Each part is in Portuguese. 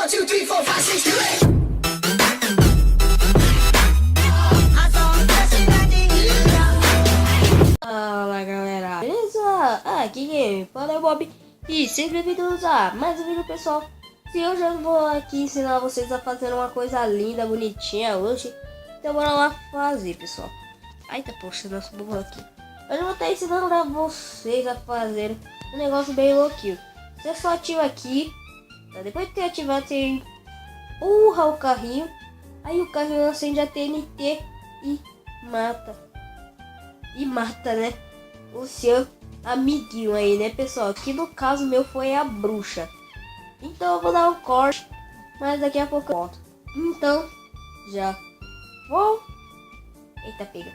1, 2, 3, 4, 5, 6, 7, 8. Fala galera, beleza? Aqui quem fala é o Bob e sejam bem-vindos a mais um vídeo, pessoal. E hoje eu vou aqui ensinar vocês a fazer uma coisa linda, bonitinha hoje. Então bora lá fazer, pessoal. Eita, poxa, nosso burro aqui. Hoje eu vou estar ensinando pra vocês a fazer um negócio bem louquinho. Você só ativa aqui, tá? Depois de ter ativado, você empurra o carrinho. Aí o carrinho acende a TNT e mata. Né? O seu amiguinho aí, né, pessoal? Que no caso meu foi a bruxa. Então eu vou dar um corte, mas daqui a pouco eu volto. Então, já vou... Eita, pega.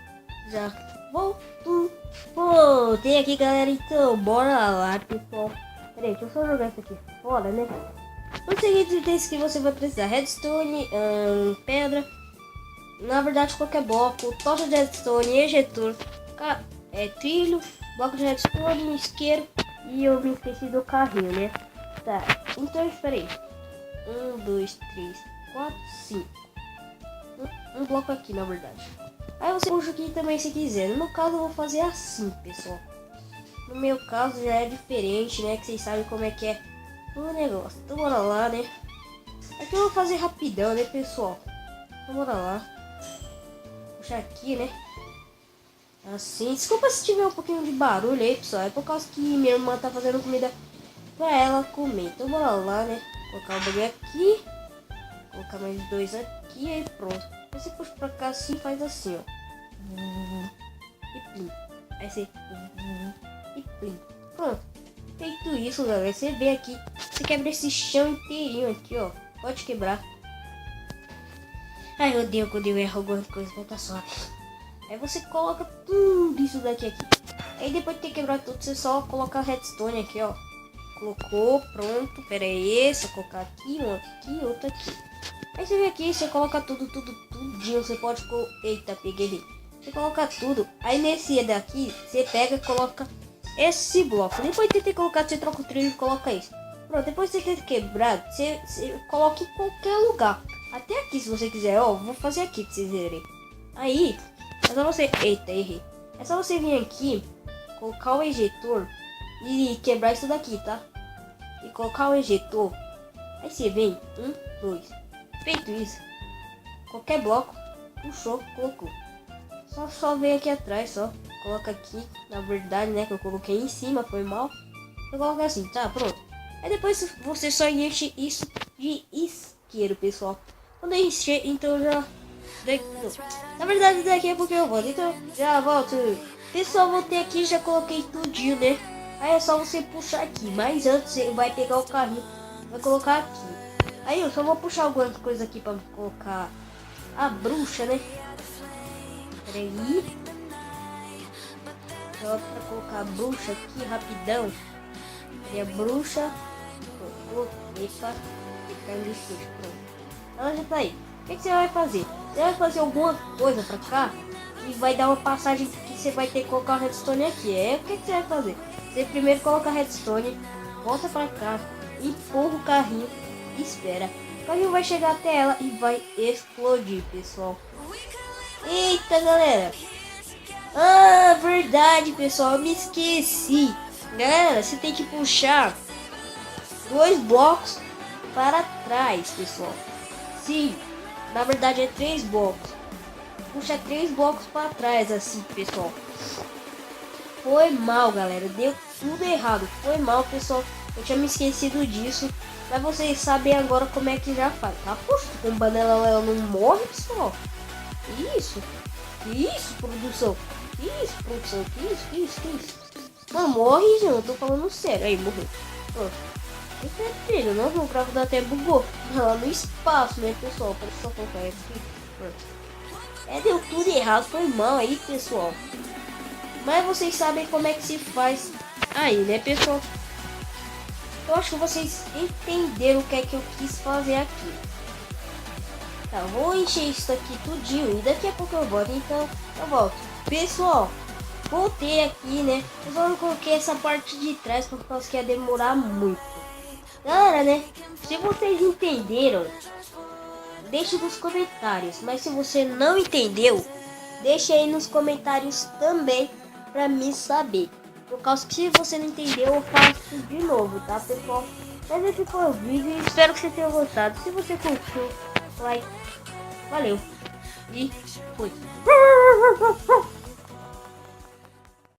Já volto. Voltei aqui, galera. Então, bora lá, pessoal. Peraí, deixa eu só jogar isso aqui fora, né? Os seguintes itens que você vai precisar: redstone, pedra, na verdade qualquer bloco, tocha de redstone, ejetor, trilho, bloco de redstone, isqueiro e eu me esqueci do carrinho, né? Tá, então espera aí. 1, 2, 3, 4, 5. Um bloco aqui, na verdade. Aí você puxa aqui também se quiser. No meu caso eu vou fazer assim, pessoal. No meu caso já é diferente, né? Que vocês sabem como é que é o negócio. Então bora lá, né? Aqui eu vou fazer rapidão, né, pessoal? Então bora lá. Puxar aqui, né? Assim. Desculpa se tiver um pouquinho de barulho aí, pessoal. É por causa que minha irmã tá fazendo comida pra ela comer. Então bora lá, né? Colocar o bagulho aqui. Colocar mais dois aqui e pronto. Você puxa pra cá assim e faz assim, ó. E plim. Aí você... E plim. Pronto. Feito isso, galera. Você vem aqui. Você quebra esse chão inteirinho aqui, ó. Pode quebrar. Ai, eu odeio quando eu erro alguma coisa. Mas tá suave. Aí você coloca tudo isso daqui aqui. Aí depois de ter quebrado tudo, você só coloca a redstone aqui, ó. Colocou, pronto. Pera aí, só colocar aqui, um aqui, outro aqui. Aí você vem aqui, você coloca tudinho. Você pode... Eita, peguei. Você coloca tudo. Aí nesse daqui, você pega e coloca esse bloco. Depois de ter colocado, você troca o trilho e coloca isso. Pronto, depois de ter quebrado, você coloca em qualquer lugar. Até aqui, se você quiser. Ó, vou fazer aqui pra vocês verem. Aí, é só você... Eita, errei. É só você vir aqui, colocar o ejetor e quebrar isso daqui, tá? E colocar o ejetor. Aí você vem, 1, 2. Feito isso, qualquer bloco, puxou, colocou. Só vem aqui atrás, só. Coloca aqui, na verdade, né, que eu coloquei em cima, foi mal. Eu coloco assim, tá, pronto. Aí depois você só enche isso de isqueiro, pessoal. Quando encher, então já... Na verdade, daqui é porque eu volto, então já volto. Pessoal, voltei aqui, já coloquei tudinho, né? Aí é só você puxar aqui, mas antes você vai pegar o carrinho, vai colocar aqui. Aí eu só vou puxar algumas coisas aqui pra colocar a bruxa, né? Peraí. Só pra colocar a bruxa aqui rapidão. Peraí, a bruxa. Epa. Pronto. Ela já tá aí. O que você vai fazer? Você vai fazer alguma coisa pra cá e vai dar uma passagem que você vai ter que colocar a redstone aqui. O que você vai fazer? Você primeiro coloca a redstone, volta pra cá, empurra o carrinho e espera. O carrinho vai chegar até ela e vai explodir, pessoal. Eita, galera. Ah, verdade, pessoal. Eu me esqueci. Galera, você tem que puxar 2 blocos para trás, pessoal. Sim, na verdade é 3 blocos. Puxa 3 blocos para trás, assim, pessoal. Foi mal, galera. Deu tudo errado. Foi mal, pessoal. Eu tinha me esquecido disso. Mas vocês sabem agora como é que já faz, tá? Poxa, com banela ela não morre, pessoal. Isso. Isso, produção. Isso, produção. Isso. Não morre, gente. Eu tô falando sério. Aí, morreu. Pronto. Esse é trilho, não? O gráfico até bugou. Lá no espaço, né, pessoal? Para só colocar aqui. Pronto. Deu tudo errado. Foi mal aí, pessoal. Mas vocês sabem como é que se faz aí, né, pessoal? Eu acho que vocês entenderam o que é que eu quis fazer aqui. Tá, vou encher isso aqui tudinho e daqui a pouco eu volto, então eu volto. Pessoal, voltei aqui, né? Eu só não coloquei essa parte de trás por causa que ia demorar muito. Galera, né? Se vocês entenderam, deixe nos comentários. Mas se você não entendeu, deixe aí nos comentários também pra mim saber. Por causa que se você não entendeu, eu faço de novo, tá, pessoal? Mas esse foi o vídeo e espero que você tenha gostado. Se você curtiu, like, valeu e fui.